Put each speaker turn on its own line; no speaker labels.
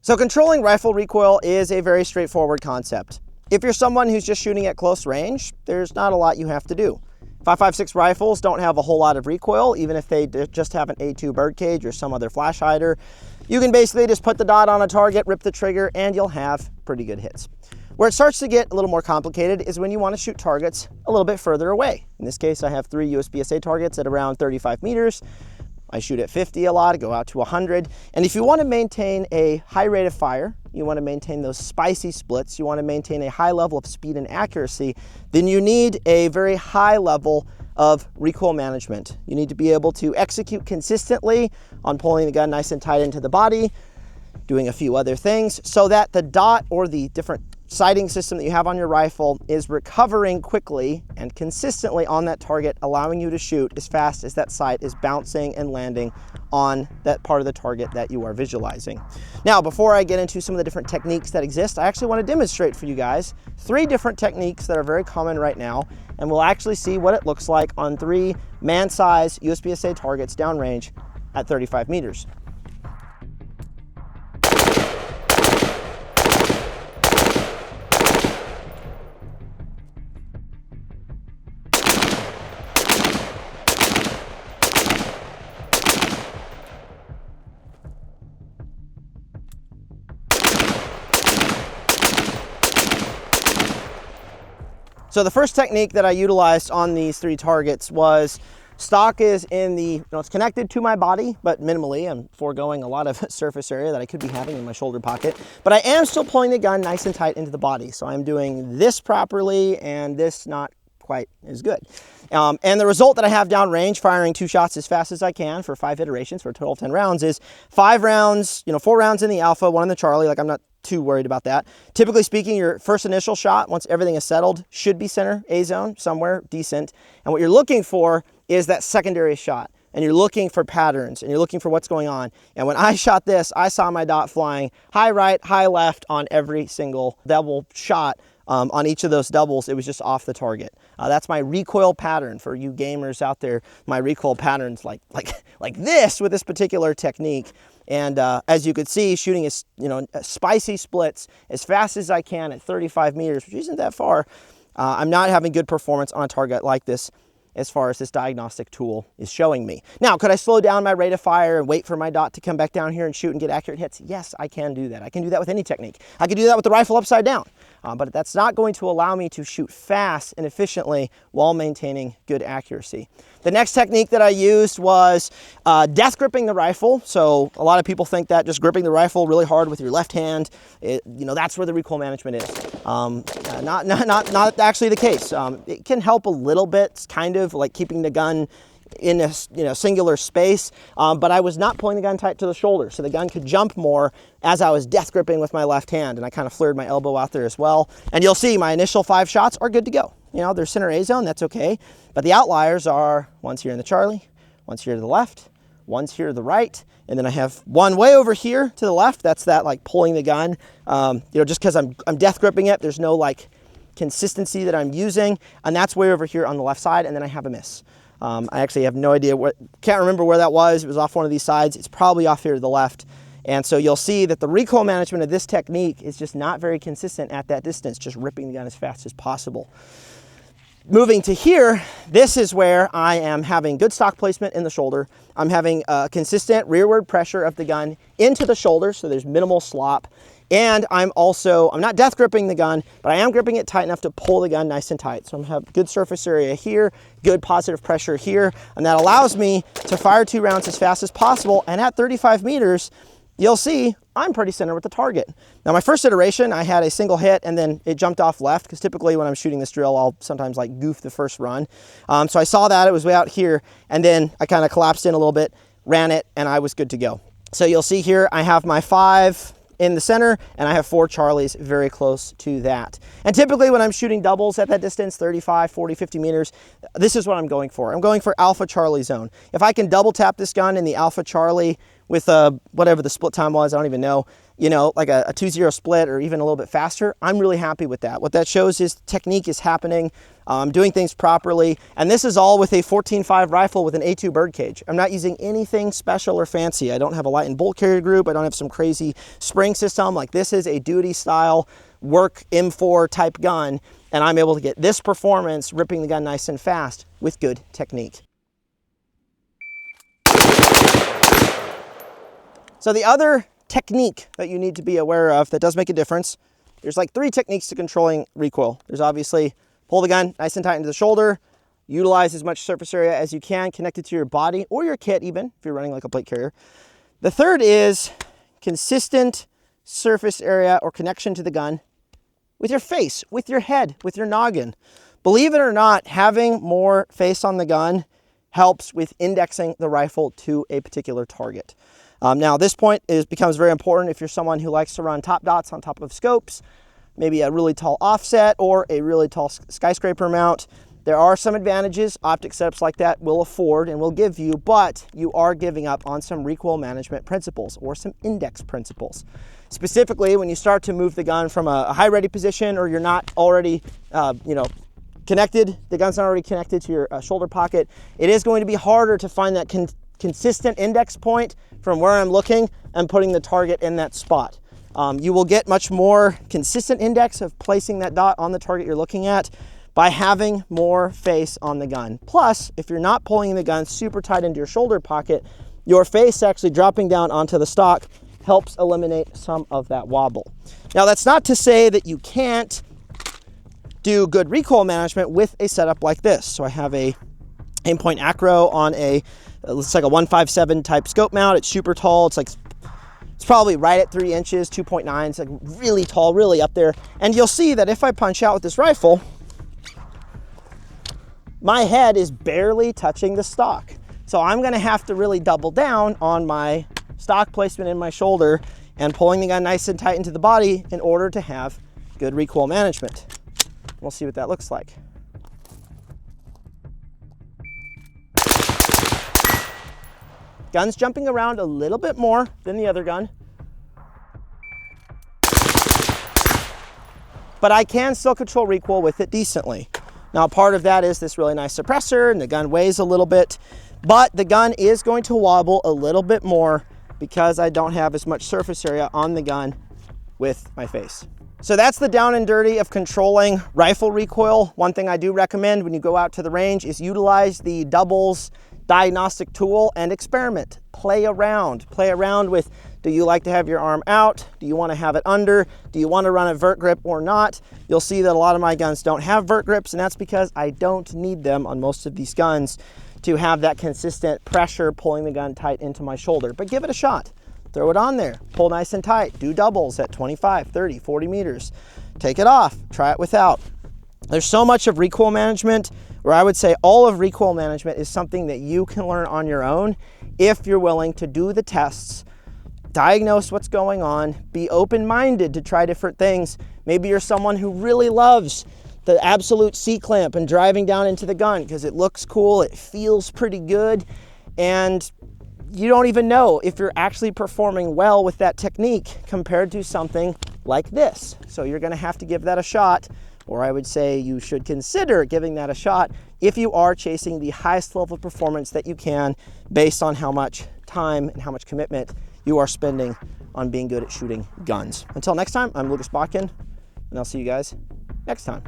So controlling rifle recoil is a very straightforward concept. If you're someone who's just shooting at close range, there's not a lot you have to do. 5.56 rifles don't have a whole lot of recoil, even if they just have an A2 birdcage or some other flash hider. You can basically just put the dot on a target, rip the trigger, and you'll have pretty good hits. Where it starts to get a little more complicated is when you want to shoot targets a little bit further away. In this case, I have 3 USPSA targets at around 35 meters. I shoot at 50 a lot, go out to 100. And if you want to maintain a high rate of fire, you want to maintain those spicy splits, you want to maintain a high level of speed and accuracy, then you need a very high level of recoil management. You need to be able to execute consistently on pulling the gun nice and tight into the body, doing a few other things, so that the dot or the different sighting system that you have on your rifle is recovering quickly and consistently on that target, allowing you to shoot as fast as that sight is bouncing and landing on that part of the target that you are visualizing. Now, before I get into some of the different techniques that exist, I actually want to demonstrate for you guys 3 different techniques that are very common right now, and we'll actually see what it looks like on 3 man-size USPSA targets downrange at 35 meters. So the first technique that I utilized on these 3 targets was stock is in the, it's connected to my body, but minimally. I'm foregoing a lot of surface area that I could be having in my shoulder pocket, but I am still pulling the gun nice and tight into the body. So I'm doing this properly and this not quite as good. And the result that I have downrange, firing 2 shots as fast as I can for 5 iterations for a total of 10 rounds, is 5 rounds, 4 rounds in the alpha, 1 in the Charlie. Like, I'm not too worried about that. Typically speaking, your first initial shot, once everything is settled, should be center A zone, somewhere decent. And what you're looking for is that secondary shot. And you're looking for patterns, and you're looking for what's going on. And when I shot this, I saw my dot flying high right, high left on every single double shot. On each of those doubles, it was just off the target. That's my recoil pattern for you gamers out there. My recoil patterns like this with this particular technique. And as you could see, shooting is spicy splits as fast as I can at 35 meters, which isn't that far. I'm not having good performance on a target like this as far as this diagnostic tool is showing me. Now, could I slow down my rate of fire and wait for my dot to come back down here and shoot and get accurate hits? Yes, I can do that. I can do that with any technique. I can do that with the rifle upside down. But that's not going to allow me to shoot fast and efficiently while maintaining good accuracy. The next technique that I used was death gripping the rifle. So a lot of people think that just gripping the rifle really hard with your left hand, that's where the recoil management is. Not actually the case. It can help a little bit. It's kind of like keeping the gun in a singular space, but I was not pulling the gun tight to the shoulder, so the gun could jump more as I was death gripping with my left hand, and I kind of flared my elbow out there as well. And you'll see my initial 5 shots are good to go. They're center A zone, that's okay, but the outliers are one's here in the Charlie, one's here to the left, one's here to the right, and then I have one way over here to the left. That's that like pulling the gun, just because I'm death gripping it, there's no like consistency that I'm using, and that's way over here on the left side, and then I have a miss. I actually have no idea can't remember where that was. It was off one of these sides. It's probably off here to the left. And so you'll see that the recoil management of this technique is just not very consistent at that distance, just ripping the gun as fast as possible. Moving to here, this is where I am having good stock placement in the shoulder. I'm having a consistent rearward pressure of the gun into the shoulder, so there's minimal slop. And I'm not death gripping the gun, but I am gripping it tight enough to pull the gun nice and tight. So I'm gonna have good surface area here, good positive pressure here, and that allows me to fire 2 rounds as fast as possible. And at 35 meters, you'll see I'm pretty center with the target. Now, my first iteration, I had a single hit and then it jumped off left, because typically when I'm shooting this drill, I'll sometimes like goof the first run. So I saw that, it was way out here, and then I kind of collapsed in a little bit, ran it, and I was good to go. So you'll see here, I have my 5 in the center, and I have 4 Charlies very close to that. And typically when I'm shooting doubles at that distance, 35, 40, 50 meters, this is what I'm going for. I'm going for alpha Charlie zone. If I can double tap this gun in the alpha Charlie with whatever the split time was, I don't even know, like a 2-0 split or even a little bit faster, I'm really happy with that. What that shows is technique is happening. I'm doing things properly, and this is all with a 14.5 rifle with an A2 bird cage. I'm not using anything special or fancy. I don't have a light and bolt carrier group. I don't have some crazy spring system. Like, this is a duty style work M4 type gun, and I'm able to get this performance ripping the gun nice and fast with good technique. So the other technique that you need to be aware of that does make a difference, there's like 3 techniques to controlling recoil. There's obviously pull the gun nice and tight into the shoulder, utilize as much surface area as you can, connect it to your body or your kit even, if you're running like a plate carrier. The third is consistent surface area or connection to the gun with your face, with your head, with your noggin. Believe it or not, having more face on the gun helps with indexing the rifle to a particular target. Now, this point becomes very important if you're someone who likes to run top dots on top of scopes, maybe a really tall offset or a really tall skyscraper mount. There are some advantages optic setups like that will afford and will give you, but you are giving up on some recoil management principles or some index principles. Specifically, when you start to move the gun from a high ready position, or you're not already, connected, the gun's not already connected to your shoulder pocket, it is going to be harder to find that consistent index point from where I'm looking and putting the target in that spot. You will get much more consistent index of placing that dot on the target you're looking at by having more face on the gun. Plus, if you're not pulling the gun super tight into your shoulder pocket, your face actually dropping down onto the stock helps eliminate some of that wobble. Now, that's not to say that you can't do good recoil management with a setup like this. So I have a aimpoint acro on it's like a 157 type scope mount. It's super tall. It's probably right at 3 inches, 2.9. It's like really tall, really up there. And you'll see that if I punch out with this rifle, my head is barely touching the stock. So I'm gonna have to really double down on my stock placement in my shoulder and pulling the gun nice and tight into the body in order to have good recoil management. We'll see what that looks like. Gun's jumping around a little bit more than the other gun, but I can still control recoil with it decently. Now, part of that is this really nice suppressor, and the gun weighs a little bit, but the gun is going to wobble a little bit more because I don't have as much surface area on the gun with my face. So that's the down and dirty of controlling rifle recoil. One thing I do recommend when you go out to the range is utilize the doubles diagnostic tool and experiment. Play around with, do you like to have your arm out? Do you want to have it under? Do you want to run a vert grip or not? You'll see that a lot of my guns don't have vert grips, and that's because I don't need them on most of these guns to have that consistent pressure pulling the gun tight into my shoulder. But give it a shot. Throw it on there, pull nice and tight, do doubles at 25, 30, 40 meters. Take it off, try it without. There's so much of recoil management, where I would say all of recoil management is something that you can learn on your own if you're willing to do the tests, diagnose what's going on, be open-minded to try different things. Maybe you're someone who really loves the absolute C-clamp and driving down into the gun because it looks cool, it feels pretty good, and you don't even know if you're actually performing well with that technique compared to something like this. So you're gonna have to give that a shot, or I would say you should consider giving that a shot if you are chasing the highest level of performance that you can based on how much time and how much commitment you are spending on being good at shooting guns. Until next time, I'm Lucas Botkin, and I'll see you guys next time.